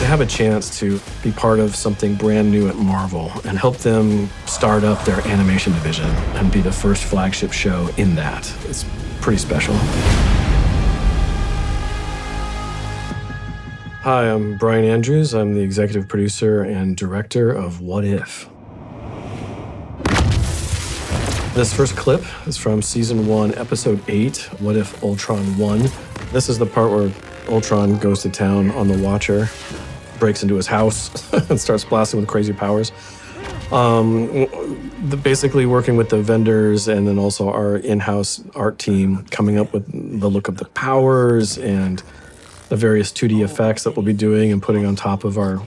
have a chance to be part of something brand new at Marvel and help them start up their animation division and be the first flagship show in that. It's pretty special. Hi, I'm Bryan Andrews. I'm the executive producer and director of What If. This first clip is from season 1, episode 8, What If Ultron Won. This is the part where Ultron goes to town on the Watcher, breaks into his house, and starts blasting with crazy powers. Basically working with the vendors and then also our in-house art team, coming up with the look of the powers and the various 2D effects that we'll be doing and putting on top of our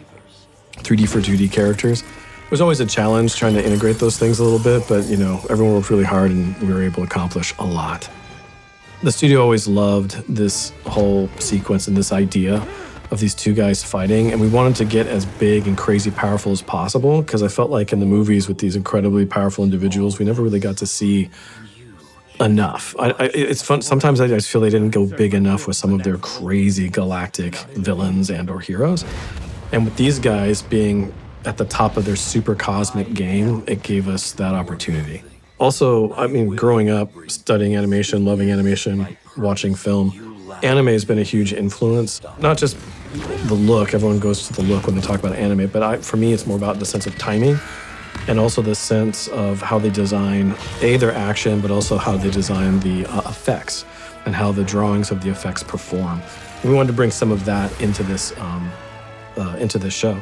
3D for 2D characters. It was always a challenge trying to integrate those things a little bit, but everyone worked really hard and we were able to accomplish a lot. The studio always loved this whole sequence and this idea of these two guys fighting, and we wanted to get as big and crazy powerful as possible because I felt like in the movies with these incredibly powerful individuals, we never really got to see enough. It's fun. Sometimes I just feel they didn't go big enough with some of their crazy galactic villains and or heroes. And with these guys being at the top of their super cosmic game, it gave us that opportunity. Also, growing up, studying animation, loving animation, watching film, anime has been a huge influence. Not just the look, everyone goes to the look when they talk about anime, but for me, it's more about the sense of timing and also the sense of how they design, their action, but also how they design the effects and how the drawings of the effects perform. And we wanted to bring some of that into this show.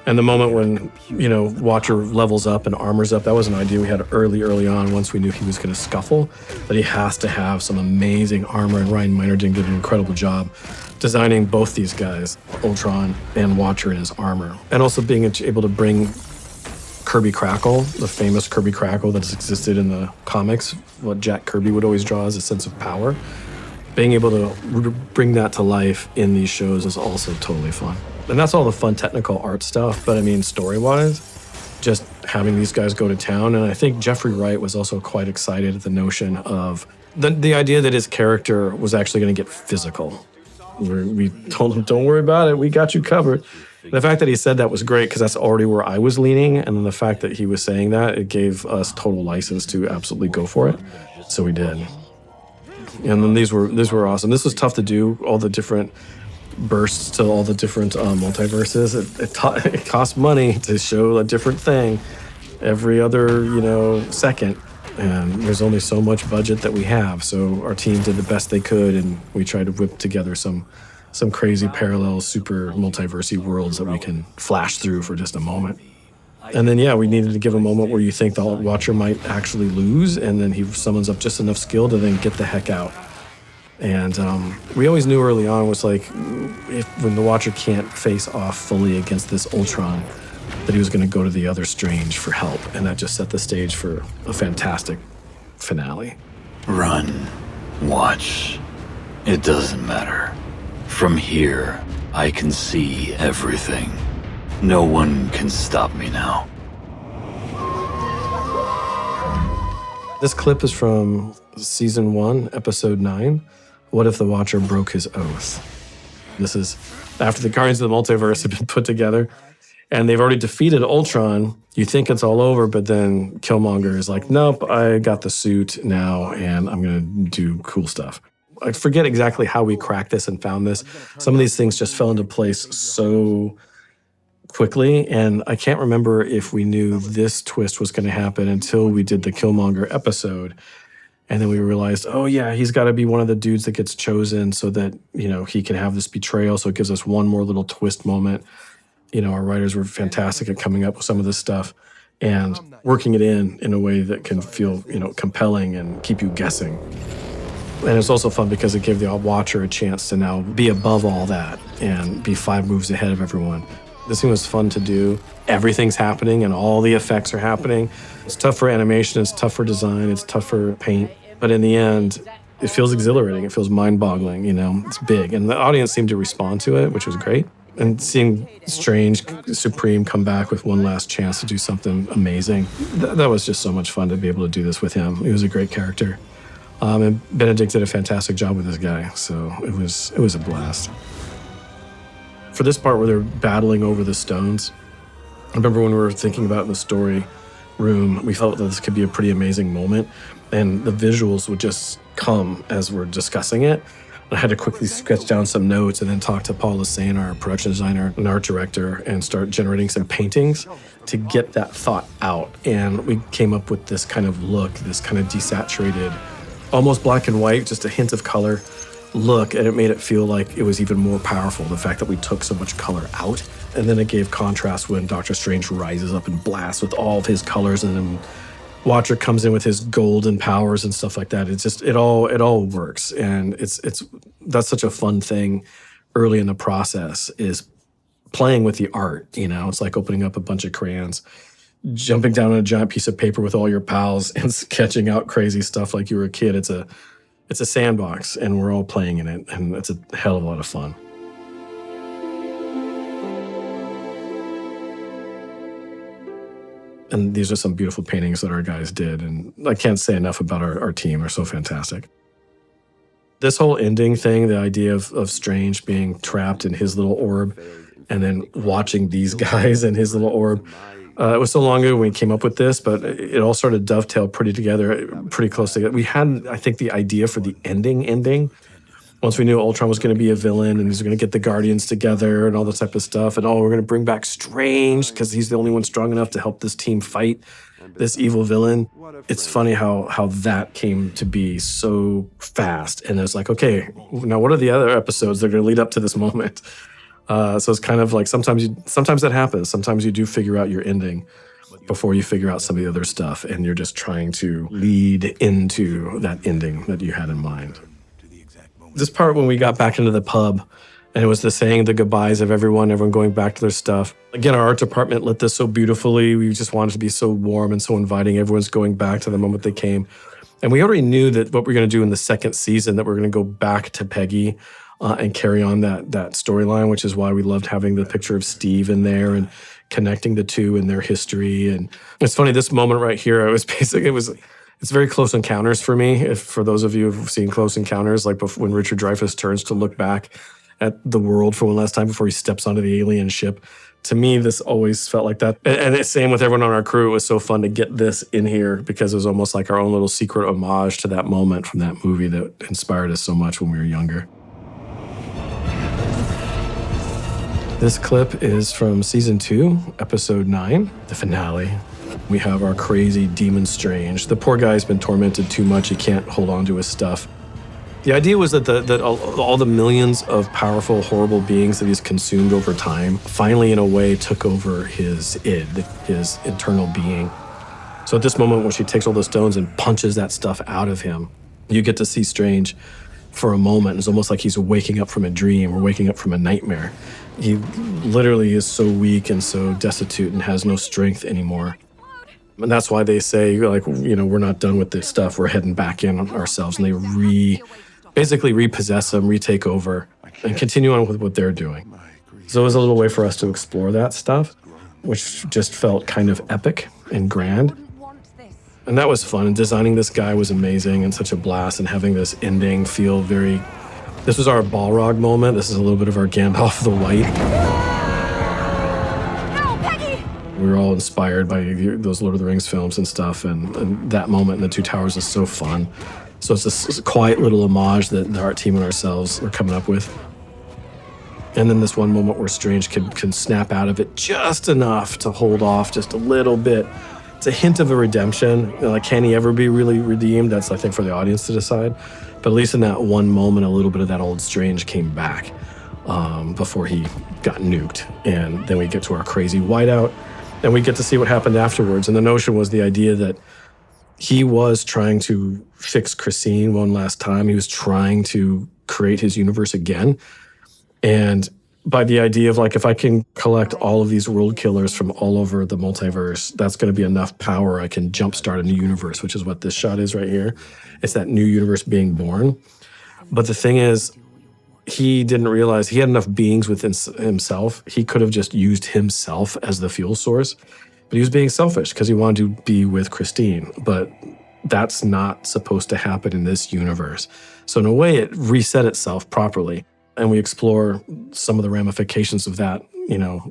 And the moment when, Watcher levels up and armors up, that was an idea we had early on once we knew he was going to scuffle, that he has to have some amazing armor, and Ryan Meinerding did an incredible job designing both these guys, Ultron and Watcher in his armor. And also being able to bring Kirby Crackle, the famous Kirby Crackle that's existed in the comics, what Jack Kirby would always draw as a sense of power. Being able to bring that to life in these shows is also totally fun. And that's all the fun technical art stuff, but story-wise, just having these guys go to town. And I think Jeffrey Wright was also quite excited at the notion of the idea that his character was actually going to get physical. We told him, don't worry about it, we got you covered. The fact that he said that was great because that's already where I was leaning. And then the fact that he was saying that, it gave us total license to absolutely go for it. So we did. And then these were awesome. This was tough to do, all the different bursts to all the different multiverses. It costs money to show a different thing every other, second. And there's only so much budget that we have. So our team did the best they could, and we tried to whip together some crazy parallel super multiversy worlds that we can flash through for just a moment. And then, we needed to give a moment where you think the Watcher might actually lose, and then he summons up just enough skill to then get the heck out. And we always knew early on was when the Watcher can't face off fully against this Ultron, that he was going to go to the other Strange for help. And that just set the stage for a fantastic finale. Run. Watch. It doesn't matter. From here, I can see everything. No one can stop me now. This clip is from season 1, episode 9. What if the Watcher broke his oath? This is after the Guardians of the Multiverse have been put together and they've already defeated Ultron. You think it's all over, but then Killmonger is like, nope, I got the suit now and I'm going to do cool stuff. I forget exactly how we cracked this and found this. Some of these things just fell into place so quickly, and I can't remember if we knew this twist was going to happen until we did the Killmonger episode. And then we realized, oh yeah, he's got to be one of the dudes that gets chosen so that, he can have this betrayal. So it gives us one more little twist moment. Our writers were fantastic at coming up with some of this stuff and working it in a way that can feel, compelling and keep you guessing. And it's also fun because it gave the Watcher a chance to now be above all that and be 5 moves ahead of everyone. This thing was fun to do. Everything's happening and all the effects are happening. It's tough for animation, it's tough for design, it's tough for paint. But in the end, it feels exhilarating, it feels mind-boggling, it's big. And the audience seemed to respond to it, which was great. And seeing Strange Supreme come back with one last chance to do something amazing, that was just so much fun to be able to do this with him. He was a great character. And Benedict did a fantastic job with this guy, so it was a blast. For this part where they're battling over the stones, I remember when we were thinking about it in the story room, we felt that this could be a pretty amazing moment, and the visuals would just come as we're discussing it. I had to quickly sketch down some notes and then talk to Paul Lassane, our production designer and art director, and start generating some paintings to get that thought out. And we came up with this kind of look, this kind of desaturated, almost black and white, just a hint of color look, and it made it feel like it was even more powerful, the fact that we took so much color out. And then it gave contrast when Doctor Strange rises up and blasts with all of his colors, and then Watcher comes in with his golden powers and stuff like that. It's just it all works, and that's such a fun thing early in the process, is playing with the art. It's like opening up a bunch of crayons, jumping down on a giant piece of paper with all your pals and sketching out crazy stuff like you were a kid. It's a sandbox, and we're all playing in it, and it's a hell of a lot of fun. And these are some beautiful paintings that our guys did, and I can't say enough about our team. They're so fantastic. This whole ending thing, the idea of Strange being trapped in his little orb and then watching these guys in his little orb, it was so long ago when we came up with this, but it all sort of dovetailed pretty close together. We had, I think, the idea for the ending. Once we knew Ultron was going to be a villain and he's going to get the Guardians together and all that type of stuff, and we're going to bring back Strange because he's the only one strong enough to help this team fight this evil villain. It's funny how that came to be so fast, and it's like, okay, now what are the other episodes that are going to lead up to this moment? So it's kind of like sometimes that happens. Sometimes you do figure out your ending before you figure out some of the other stuff, and you're just trying to lead into that ending that you had in mind. This part when we got back into the pub, and it was the saying the goodbyes of everyone going back to their stuff. Again, our art department lit this so beautifully. We just wanted to be so warm and so inviting. Everyone's going back to the moment they came. And we already knew that what we're going to do in the second season, that we're going to go back to Peggy and carry on that storyline, which is why we loved having the picture of Steve in there and connecting the two and their history. And it's funny, this moment right here, it's very Close Encounters for me. For those of you who've seen Close Encounters, like when Richard Dreyfuss turns to look back at the world for one last time before he steps onto the alien ship. To me, this always felt like that. And it's same with everyone on our crew. It was so fun to get this in here because it was almost like our own little secret homage to that moment from that movie that inspired us so much when we were younger. This clip is from season 2, episode 9, the finale. We have our crazy demon Strange. The poor guy's been tormented too much. He can't hold on to his stuff. The idea was that all the millions of powerful, horrible beings that he's consumed over time finally, in a way, took over his id, his internal being. So at this moment when she takes all the stones and punches that stuff out of him, you get to see Strange for a moment. It's almost like he's waking up from a dream or waking up from a nightmare. He literally is so weak and so destitute and has no strength anymore. And that's why they say, like, we're not done with this stuff. We're heading back in ourselves. And they basically repossess him, retake over, and continue on with what they're doing. So it was a little way for us to explore that stuff, which just felt kind of epic and grand. And that was fun. And designing this guy was amazing and such a blast. And having this ending feel this was our Balrog moment. This is a little bit of our Gandalf the White. We were all inspired by those Lord of the Rings films and stuff, and that moment in the Two Towers is so fun. So it's this quiet little homage that the art team and ourselves were coming up with. And then this one moment where Strange can snap out of it just enough to hold off just a little bit. It's a hint of a redemption. Like, can he ever be really redeemed? That's, I think, for the audience to decide. But at least in that one moment, a little bit of that old Strange came back before he got nuked. And then we get to our crazy whiteout. And we get to see what happened afterwards. And the notion was the idea that he was trying to fix Christine one last time. He was trying to create his universe again. And by the idea of, like, if I can collect all of these world killers from all over the multiverse, that's going to be enough power. I can jumpstart a new universe, which is what this shot is right here. It's that new universe being born. But the thing is, he didn't realize he had enough beings within himself. He could have just used himself as the fuel source, but he was being selfish because he wanted to be with Christine. But that's not supposed to happen in this universe. So in a way, it reset itself properly. And we explore some of the ramifications of that,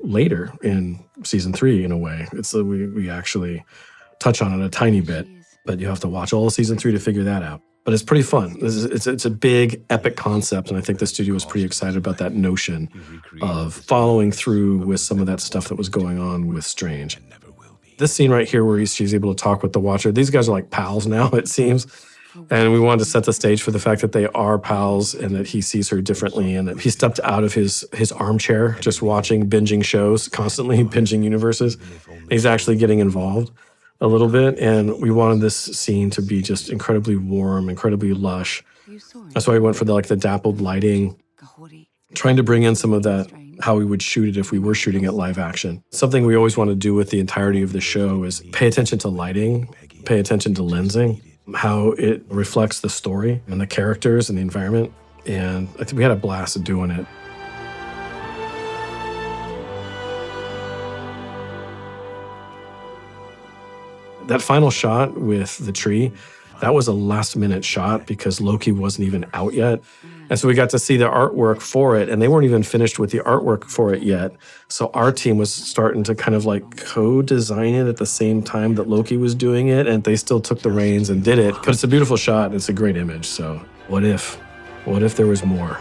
later in season 3 in a way. We actually touch on it a tiny bit, but you have to watch all of season 3 to figure that out. But it's pretty fun. It's a big, epic concept, and I think the studio was pretty excited about that notion of following through with some of that stuff that was going on with Strange. This scene right here where she's able to talk with the Watcher, these guys are like pals now, it seems. And we wanted to set the stage for the fact that they are pals and that he sees her differently and that he stepped out of his armchair just watching, binging shows, constantly binging universes. He's actually getting involved a little bit, and we wanted this scene to be just incredibly warm, incredibly lush. That's why we went for the dappled lighting, trying to bring in some of that, how we would shoot it if we were shooting it live action. Something we always want to do with the entirety of the show is pay attention to lighting, pay attention to lensing, how it reflects the story and the characters and the environment. And I think we had a blast doing it. That final shot with the tree, that was a last-minute shot because Loki wasn't even out yet. And so we got to see the artwork for it, and they weren't even finished with the artwork for it yet. So our team was starting to kind of co-design it at the same time that Loki was doing it, and they still took the reins and did it. But it's a beautiful shot, and it's a great image. So what if there was more?